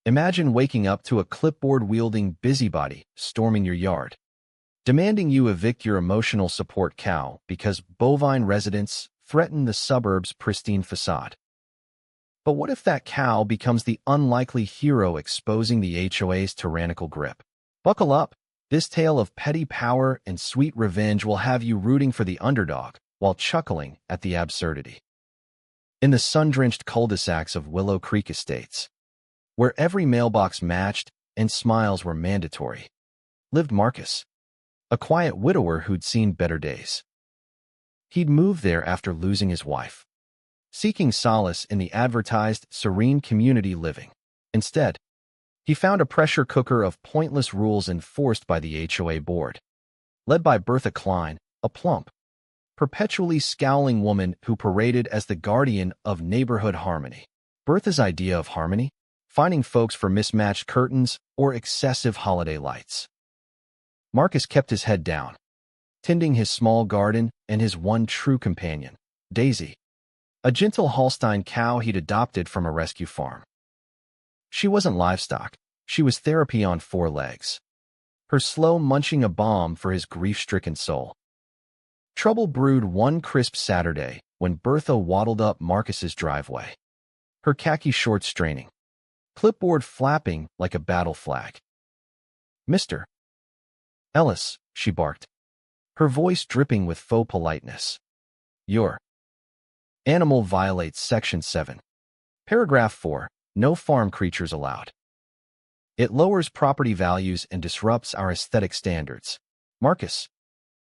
Imagine waking up to a clipboard-wielding busybody storming your yard, demanding you evict your emotional support cow because bovine residents threaten the suburb's pristine facade. But what if that cow becomes the unlikely hero exposing the HOA's tyrannical grip? Buckle up. This tale of petty power and sweet revenge will have you rooting for the underdog while chuckling at the absurdity. In the sun-drenched cul-de-sacs of Willow Creek Estates, where every mailbox matched and smiles were mandatory, lived Marcus, a quiet widower who'd seen better days. He'd moved there after losing his wife, seeking solace in the advertised serene community living. Instead, he found a pressure cooker of pointless rules enforced by the HOA board, led by Bertha Klein, a plump, perpetually scowling woman who paraded as the guardian of neighborhood harmony. Bertha's idea of harmony? Finding folks for mismatched curtains or excessive holiday lights. Marcus kept his head down, tending his small garden and his one true companion, Daisy, a gentle Holstein cow he'd adopted from a rescue farm. She wasn't livestock, she was therapy on 4 legs, her slow munching a balm for his grief-stricken soul. Trouble brewed one crisp Saturday when Bertha waddled up Marcus's driveway, her khaki shorts straining, clipboard flapping like a battle flag. "Mr. Ellis," she barked, her voice dripping with faux politeness. "Your animal violates Section 7. Paragraph 4. No farm creatures allowed. It lowers property values and disrupts our aesthetic standards." Marcus,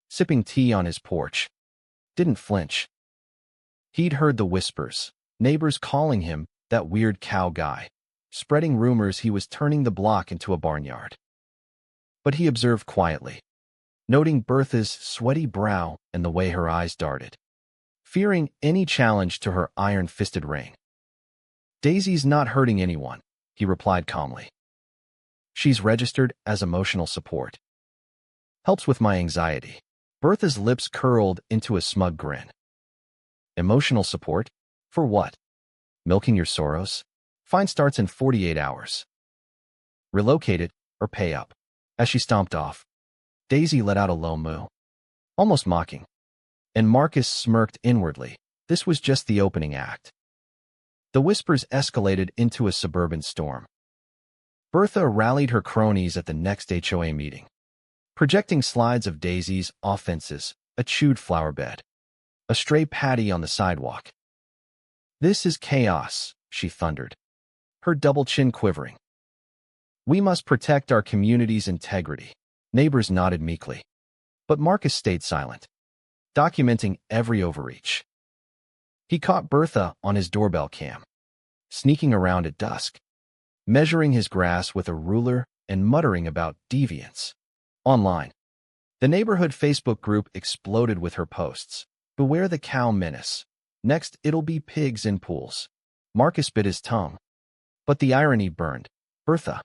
sipping tea on his porch, didn't flinch. He'd heard the whispers, neighbors calling him that weird cow guy, spreading rumors he was turning the block into a barnyard. But he observed quietly, noting Bertha's sweaty brow and the way her eyes darted, fearing any challenge to her iron-fisted reign. "Daisy's not hurting anyone," he replied calmly. "She's registered as emotional support. Helps with my anxiety." Bertha's lips curled into a smug grin. "Emotional support? For what? Milking your sorrows? Fine starts in 48 hours. Relocate it or pay up." As she stomped off, Daisy let out a low moo, almost mocking, and Marcus smirked inwardly. This was just the opening act. The whispers escalated into a suburban storm. Bertha rallied her cronies at the next HOA meeting, projecting slides of Daisy's offenses, a chewed flower bed, a stray patty on the sidewalk. "This is chaos," she thundered, her double chin quivering. "We must protect our community's integrity." Neighbors nodded meekly, but Marcus stayed silent, documenting every overreach. He caught Bertha on his doorbell cam, sneaking around at dusk, measuring his grass with a ruler and muttering about deviance. Online, the neighborhood Facebook group exploded with her posts. "Beware the cow menace. Next, it'll be pigs in pools." Marcus bit his tongue, but the irony burned. Bertha,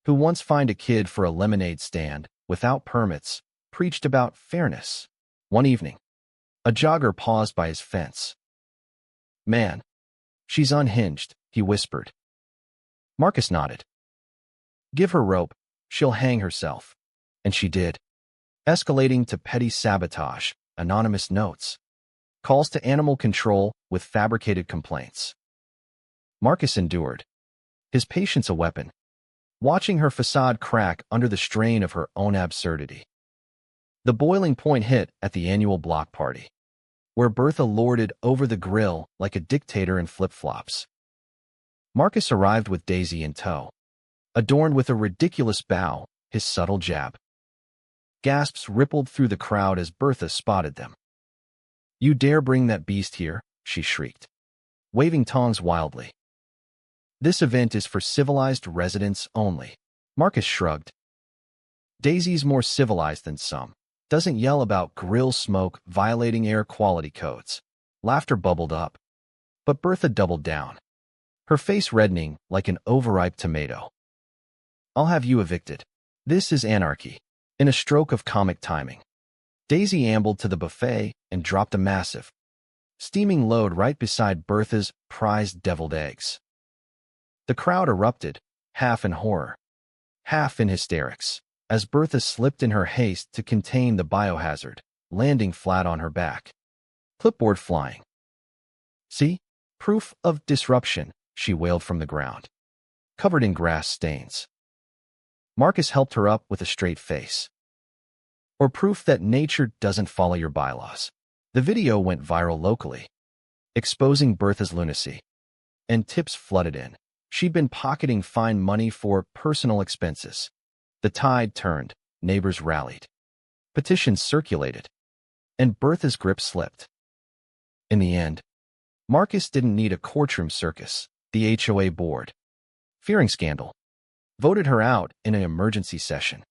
who once fined a kid for a lemonade stand without permits, preached about fairness. One evening, a jogger paused by his fence. "Man, she's unhinged," he whispered. Marcus nodded. "Give her rope, she'll hang herself." And she did, escalating to petty sabotage, anonymous notes, calls to animal control with fabricated complaints. Marcus endured, his patience a weapon, watching her facade crack under the strain of her own absurdity. The boiling point hit at the annual block party, where Bertha lorded over the grill like a dictator in flip-flops. Marcus arrived with Daisy in tow, adorned with a ridiculous bow, his subtle jab. Gasps rippled through the crowd as Bertha spotted them. "You dare bring that beast here?" she shrieked, waving tongs wildly. "This event is for civilized residents only." Marcus shrugged. "Daisy's more civilized than some. Doesn't yell about grill smoke violating air quality codes." Laughter bubbled up, but Bertha doubled down, her face reddening like an overripe tomato. "I'll have you evicted. This is anarchy." In a stroke of comic timing, Daisy ambled to the buffet and dropped a massive, steaming load right beside Bertha's prized deviled eggs. The crowd erupted, half in horror, half in hysterics, as Bertha slipped in her haste to contain the biohazard, landing flat on her back. Clipboard flying. "See? Proof of disruption," she wailed from the ground, covered in grass stains. Marcus helped her up with a straight face. "Or proof that nature doesn't follow your bylaws." The video went viral locally, exposing Bertha's lunacy, and tips flooded in. She'd been pocketing fine money for personal expenses. The tide turned, neighbors rallied, petitions circulated, and Bertha's grip slipped. In the end, Marcus didn't need a courtroom circus. The HOA board, fearing scandal, voted her out in an emergency session.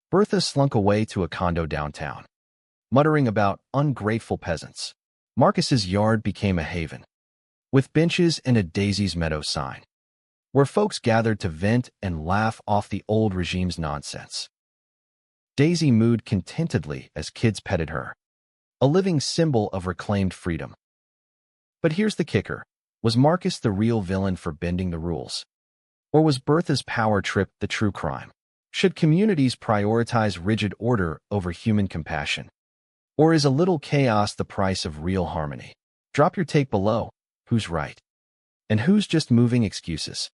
Bertha slunk away to a condo downtown, muttering about ungrateful peasants. Marcus's yard became a haven, with benches and a Daisy's Meadow sign, where folks gathered to vent and laugh off the old regime's nonsense. Daisy mooed contentedly as kids petted her, a living symbol of reclaimed freedom. But here's the kicker. Was Marcus the real villain for bending the rules? Or was Bertha's power trip the true crime? Should communities prioritize rigid order over human compassion? Or is a little chaos the price of real harmony? Drop your take below. Who's right? And who's just moving excuses?